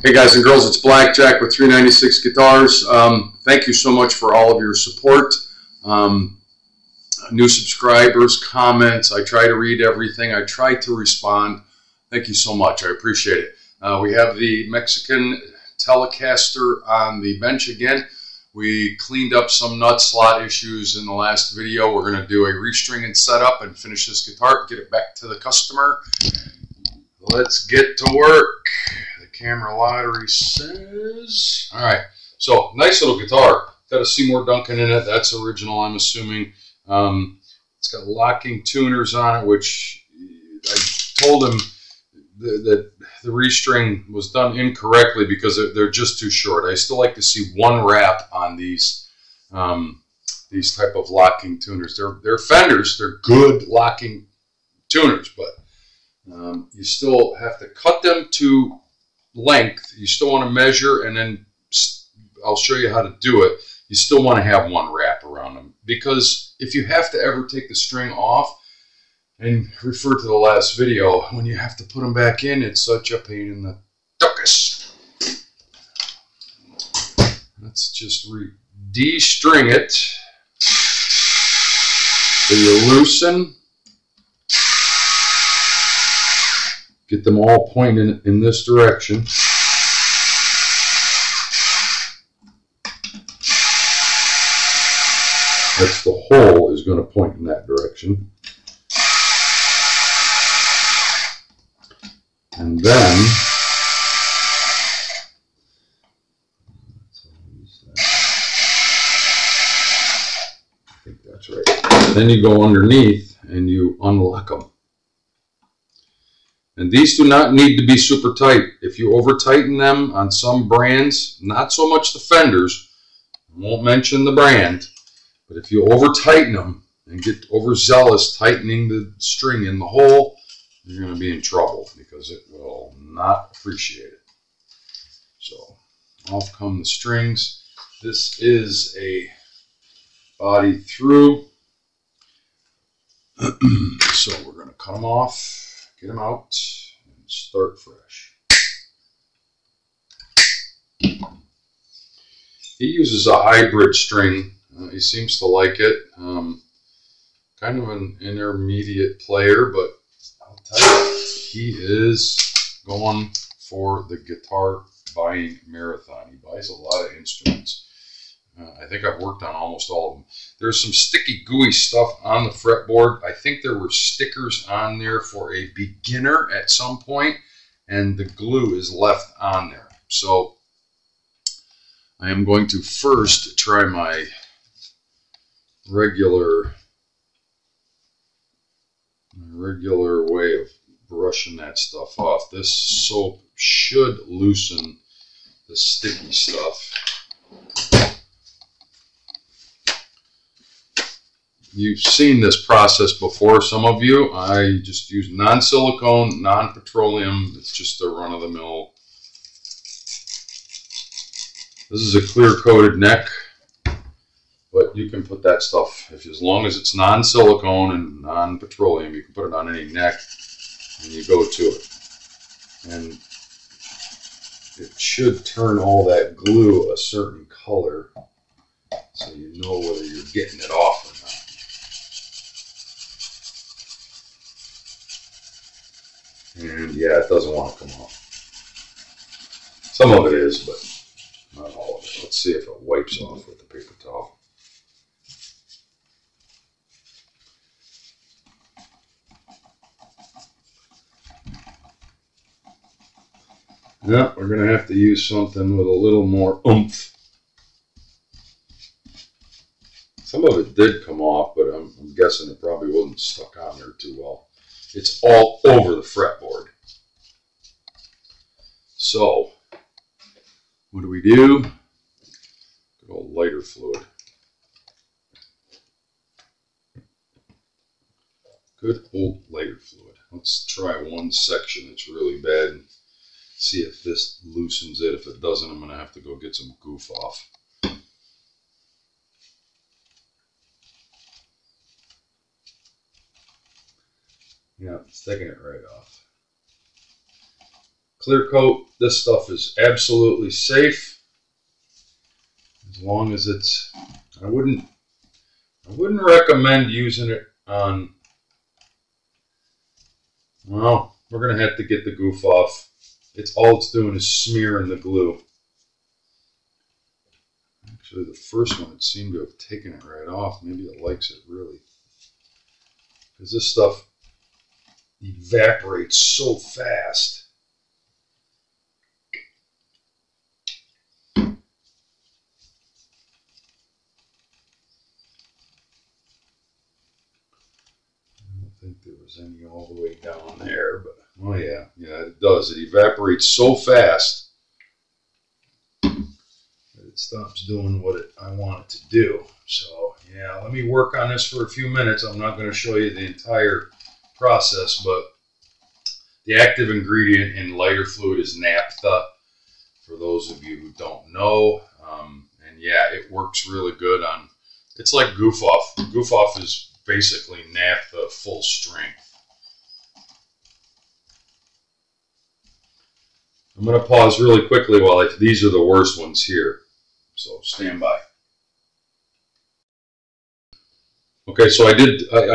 Hey guys and girls, it's Blackjack with 396 Guitars. Thank you so much for all of your support. New subscribers, comments. I try to read everything. I try to respond. Thank you so much. I appreciate it. We have the Mexican Telecaster on the bench again. We cleaned up some nut slot issues in the last video. We're going to do a restring and setup and finish this guitar, get it back to the customer. Let's get to work. The camera lottery says. All right, so nice little guitar. Got a Seymour Duncan in it. That's original, I'm assuming. It's got locking tuners on it, which I told him that the restring was done incorrectly because they're just too short. I still like to see one wrap on these type of locking tuners. They're Fenders. They're good locking tuners, but you still have to cut them to length. You still want to measure, and then I'll show you how to do it. You still want to have one wrap around them, because if you have to ever take the string off, and refer to the last video, when you have to put them back in, it's such a pain in the tuchus. Let's just de-string it. So you loosen. Get them all pointing in this direction. That's the hole is going to point in that direction. And then I think that's right. Then you go underneath and you unlock them. And these do not need to be super tight. If you over tighten them on some brands, not so much the Fenders, I won't mention the brand, but if you over tighten them and get overzealous tightening the string in the hole, you're going to be in trouble because it will not appreciate it. So off come the strings. This is a body through. So we're going to cut them off. Get them out and start fresh. He uses a hybrid string. He seems to like it. Kind of an intermediate player, but I'll tell you, he is going for the guitar buying marathon. He buys a lot of instruments. I think I've worked on almost all of them. There's some sticky, gooey stuff on the fretboard. I think there were stickers on there for a beginner at some point, and the glue is left on there. So I am going to first try my regular way of brushing that stuff off. This soap should loosen the sticky stuff. You've seen this process before, some of you. I just use non-silicone, non-petroleum. It's just a run-of-the-mill. This is a clear-coated neck, but you can put that stuff, as long as it's non-silicone and non-petroleum, you can put it on any neck, and you go to it. And it should turn all that glue a certain color, so you know whether you're getting it off or not. And yeah, it doesn't want to come off. Some of it is, but not all of it. Let's see if it wipes off with the paper towel. Yeah, we're going to have to use something with a little more oomph. Some of it did come off, but I'm guessing it probably wasn't stuck on there too well. It's all over the fretboard. So, what do? Good old lighter fluid. Good old lighter fluid. Let's try one section that's really bad and see if this loosens it. If it doesn't, I'm going to have to go get some goof off. Yeah, it's taking it right off. clear coat. This stuff is absolutely safe as long as it's. I wouldn't recommend using it on. Well, we're gonna have to get the goof off. All it's doing is smearing the glue. Actually, the first one, it seemed to have taken it right off. Maybe it likes it really, because this stuff evaporates so fast. Think there was any all the way down there, but oh yeah, it does. It evaporates so fast that it stops doing what I want it to do. So yeah, let me work on this for a few minutes. I'm not going to show you the entire process, but the active ingredient in lighter fluid is naphtha, for those of you who don't know. And yeah, it works really good on, it's like goof off. Goof off is basically naphtha full strength. I'm going to pause really quickly while these are the worst ones here. So stand by. Okay, so I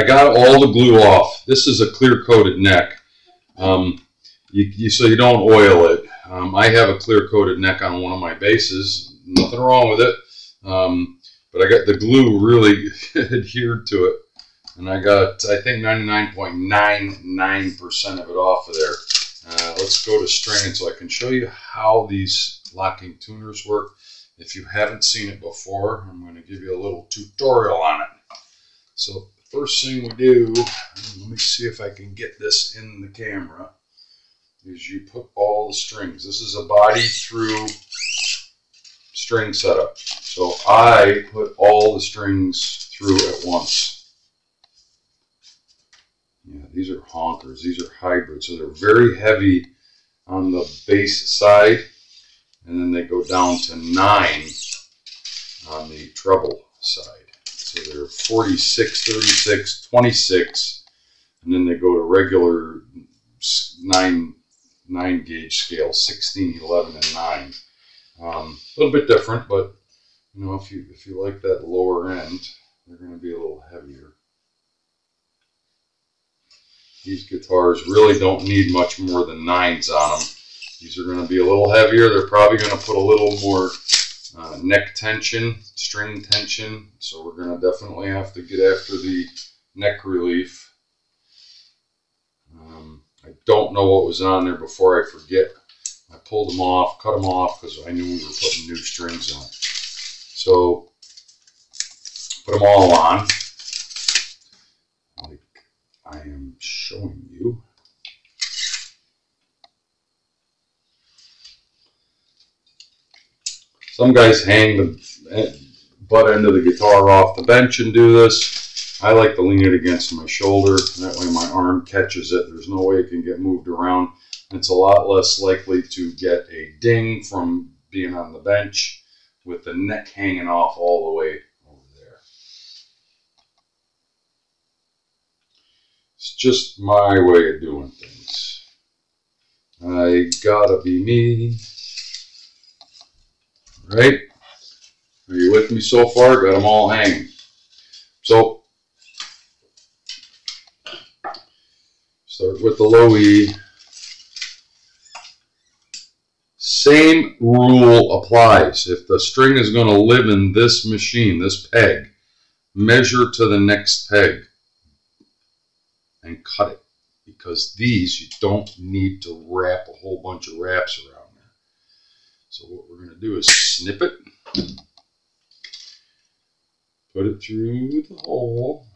got all the glue off. This is a clear coated neck. So you don't oil it. I have a clear coated neck on one of my basses. Nothing wrong with it. But I got the glue really adhered to it. And I got, I think, 99.99% of it off of there. Let's go to stringing so I can show you how these locking tuners work. If you haven't seen it before, I'm going to give you a little tutorial on it. So the first thing we do, let me see if I can get this in the camera, is you put all the strings. This is a body through string setup. So I put all the strings through at once. Yeah, these are honkers. These are hybrids. So they're very heavy on the bass side, and then they go down to 9 on the treble side. So they're 46, 36, 26, and then they go to regular 9 gauge scale, 16, 11, and 9. A little bit different, but you know, if you like that lower end, they're going to be a little heavier. These guitars really don't need much more than 9s on them. These are going to be a little heavier. They're probably going to put a little more neck tension, string tension. So we're going to definitely have to get after the neck relief. I don't know what was on there before I forget. I pulled them off, cut them off, because I knew we were putting new strings on. So put them all on, like I am showing you. Some guys hang the butt end of the guitar off the bench and do this. I like to lean it against my shoulder. That way my arm catches it. There's no way it can get moved around. It's a lot less likely to get a ding from being on the bench with the neck hanging off all the way over there. It's just my way of doing things. I gotta be me. Right? Are you with me so far? Got them all hanging. So, start with the low E. Same rule applies. If the string is going to live in this machine, this peg, measure to the next peg and cut it. Because these, you don't need to wrap a whole bunch of wraps around there. So what we're going to do is snip it. Put it through the hole.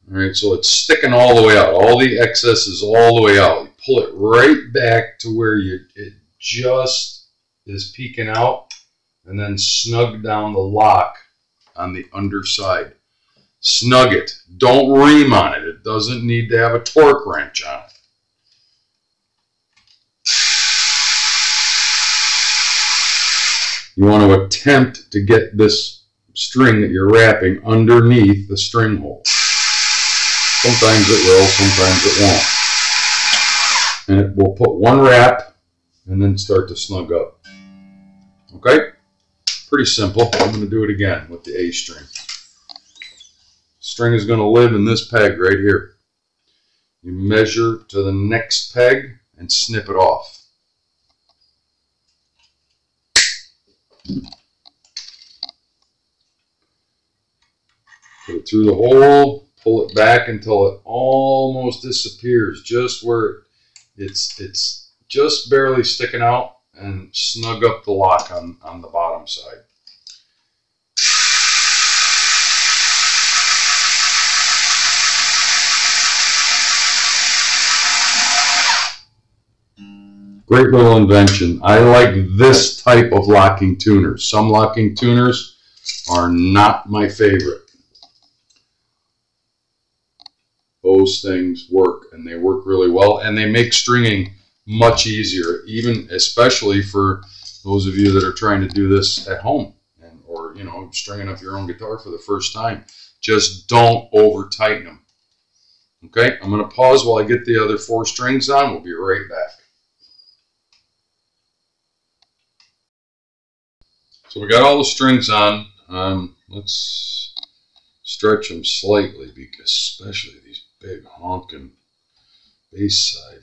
Alright, so it's sticking all the way out. All the excess is all the way out. You pull it right back to where it just is peeking out, and then snug down the lock on the underside. Snug it. Don't ream on it. It doesn't need to have a torque wrench on it. You want to attempt to get this string that you're wrapping underneath the string hole. Sometimes it will, sometimes it won't. And we'll put one wrap and then start to snug up. Okay? Pretty simple. I'm going to do it again with the A string. String is going to live in this peg right here. You measure to the next peg and snip it off. Put it through the hole, pull it back until it almost disappears, just where it's just barely sticking out, and snug up the lock on the bottom side. Great little invention. I like this type of locking tuners. Some locking tuners are not my favorite. Those things work, and they work really well, and they make stringing much easier, even especially for those of you that are trying to do this at home, or stringing up your own guitar for the first time. Just don't over tighten them. Okay, I'm going to pause while I get the other 4 strings on. We'll be right back. So we got all the strings on. Let's stretch them slightly, because especially these big honking bass side.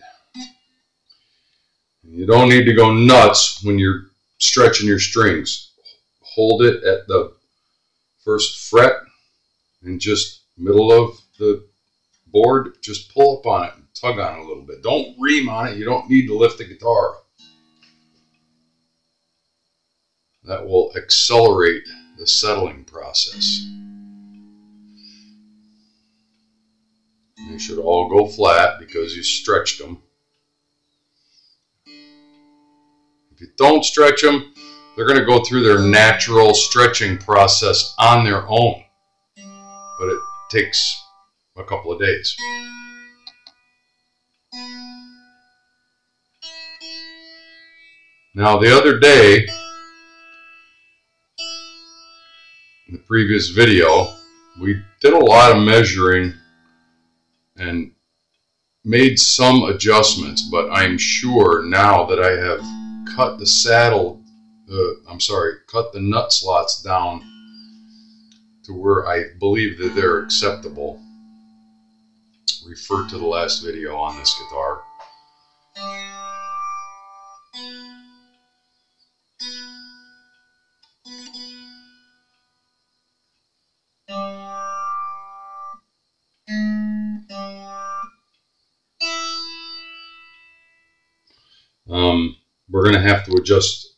And you don't need to go nuts when you're stretching your strings. Hold it at the first fret and just middle of the board. Just pull up on it and tug on it a little bit. Don't ream on it. You don't need to lift the guitar up. That will accelerate the settling process. They should all go flat because you stretched them. If you don't stretch them, they're going to go through their natural stretching process on their own. But it takes a couple of days. Now the other day, in the previous video, we did a lot of measuring and made some adjustments, but I'm sure now that I have cut the cut the nut slots down to where I believe that they're acceptable. Refer to the last video on this guitar. We're going to have to adjust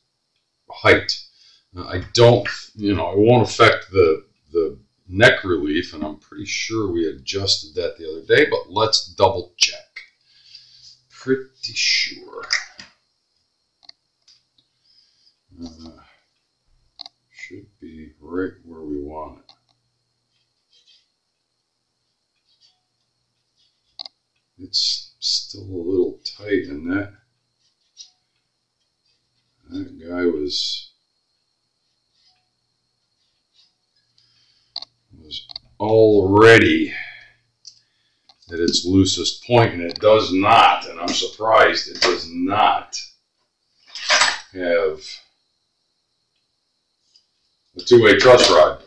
height. I won't affect the neck relief, and I'm pretty sure we adjusted that the other day, but let's double check. Pretty sure. Should be right where we want it. It's still a little tight in that. That guy was already at its loosest point, and it does not, and I'm surprised it does not have a 2-way truss rod.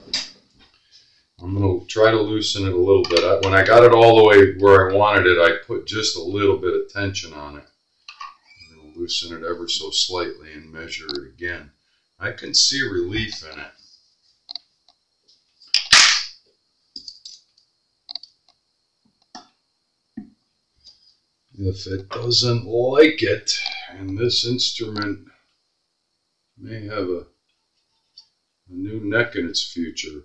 I'm going to try to loosen it a little bit. When I got it all the way where I wanted it, I put just a little bit of tension on it. I'm going to loosen it ever so slightly and measure it again. I can see relief in it. If it doesn't like it, and this instrument may have a new neck in its future.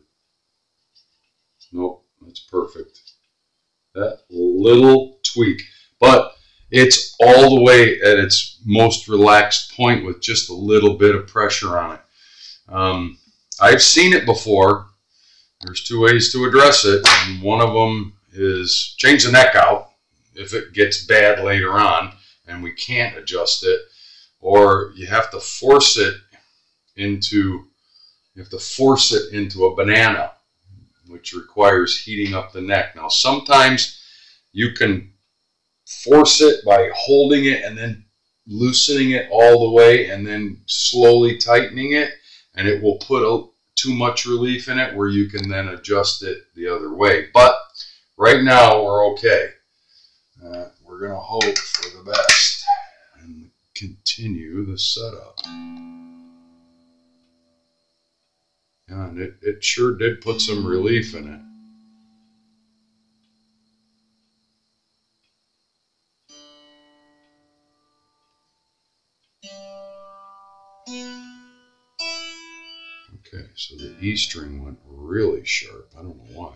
Nope, that's perfect. That little tweak. But it's all the way at its most relaxed point with just a little bit of pressure on it. I've seen it before. There's 2 ways to address it, and one of them is change the neck out if it gets bad later on and we can't adjust it, or you have to force it into a banana, which requires heating up the neck. Now sometimes you can force it by holding it and then loosening it all the way and then slowly tightening it, and it will put too much relief in it where you can then adjust it the other way. But right now we're okay. We're going to hope for the best and continue the setup. And it sure did put some relief in it. Okay, so the E string went really sharp. I don't know why.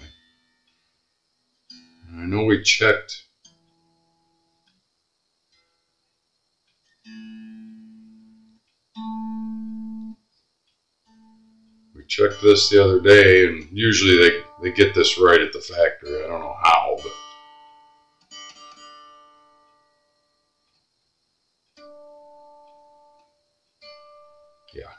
And I know we checked. We checked this the other day, and usually they get this right at the factory. I don't know how, but. Yeah.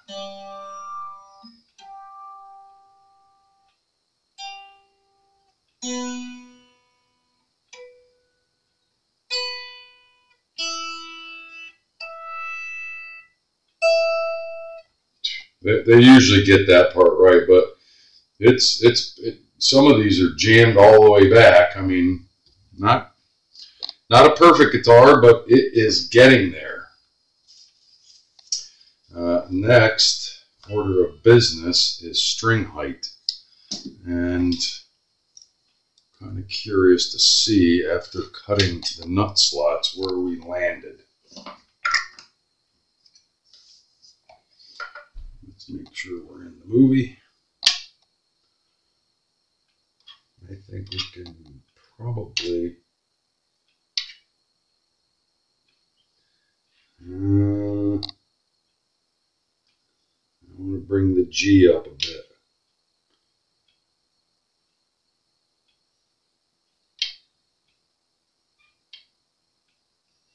They usually get that part right, but some of these are jammed all the way back. I mean, not a perfect guitar, but it is getting there. Next order of business is string height, and kind of curious to see after cutting the nut slots where we landed. Let's make sure we're in the movie. I think we can probably I want to bring the G up a bit.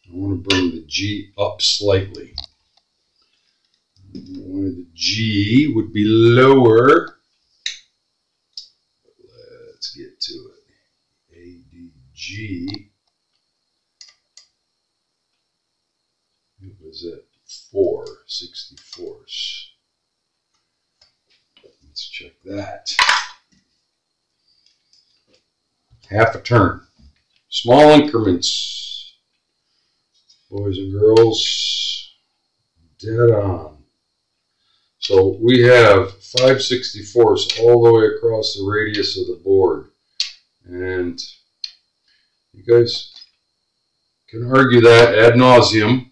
I want to bring the G up slightly. The G would be lower. Let's get to it. A, D, G. It was at 4/64. Let's check that. Half a turn. Small increments. Boys and girls, dead on. So we have 5/64 all the way across the radius of the board. And you guys can argue that ad nauseum.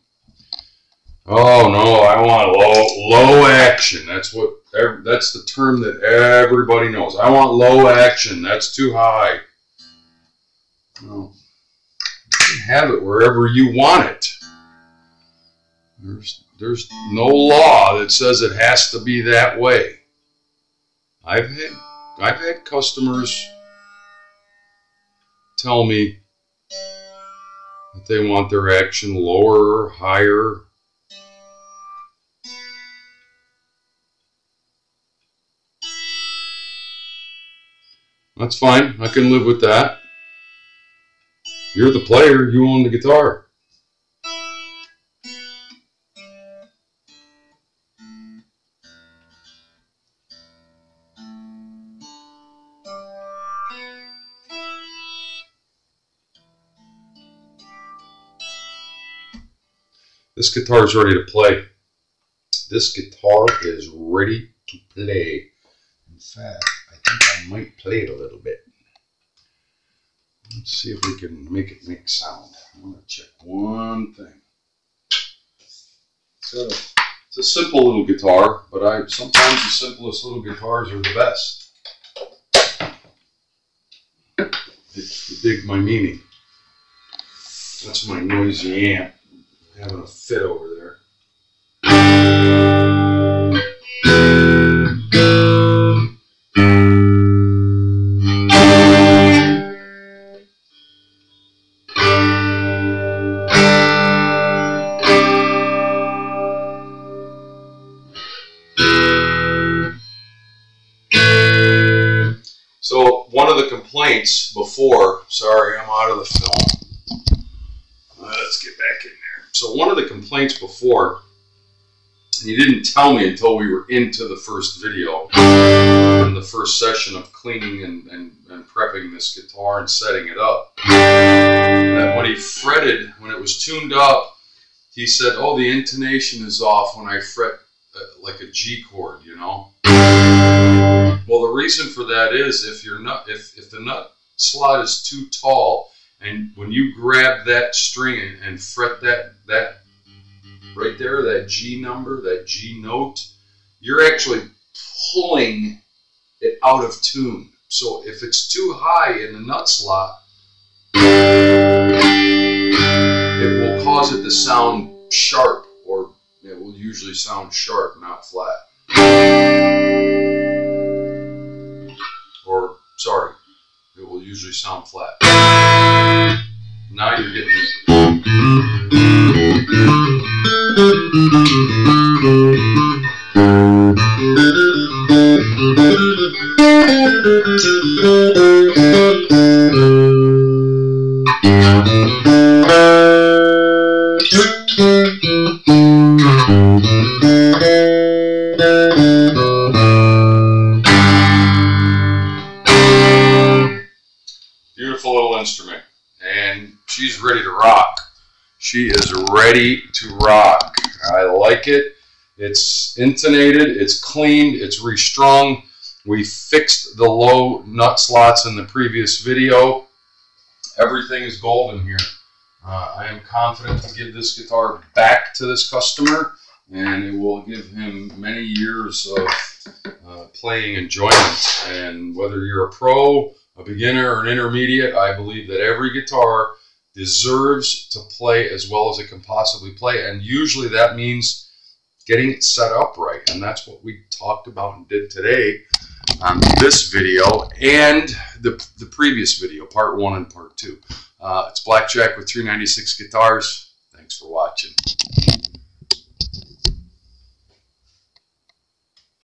Oh no, I want low action. That's the term that everybody knows. I want low action. That's too high. No, you can have it wherever you want it. There's no law that says it has to be that way. I've had customers tell me that they want their action lower or higher. That's fine. I can live with that. You're the player. You own the guitar. This guitar is ready to play. This guitar is ready to play. In fact, I think I might play it a little bit. Let's see if we can make it make sound. I want to check one thing. It's a simple little guitar, but sometimes the simplest little guitars are the best. If you dig my meaning. That's my noisy amp having a fit over there. So one of the complaints before, sorry, I'm out of the film. let's get back in there. So one of the complaints before, and he didn't tell me until we were into the first video, in the first session of cleaning and prepping this guitar and setting it up, that when he fretted, when it was tuned up, he said, oh, the intonation is off when I fret like a G chord, you know. Well, the reason for that is if the nut slot is too tall, and when you grab that string and fret that right there, that G number, that G note, you're actually pulling it out of tune. So if it's too high in the nut slot, it will cause it to sound sharp, or it will usually sound sharp, not flat. Or, sorry, it will usually sound flat. Now you're getting beautiful little instrument, and she's ready to rock. She is ready to rock. I like it. It's intonated, it's cleaned, it's restrung. We fixed the low nut slots in the previous video. Everything is golden here. I am confident to give this guitar back to this customer, and it will give him many years of playing enjoyment. And whether you're a pro, a beginner, or an intermediate, I believe that every guitar deserves to play as well as it can possibly play, and usually that means getting it set up right, and that's what we talked about and did today on this video and the previous video, part 1 and part 2. It's Blackjack with 396 Guitars. Thanks for watching.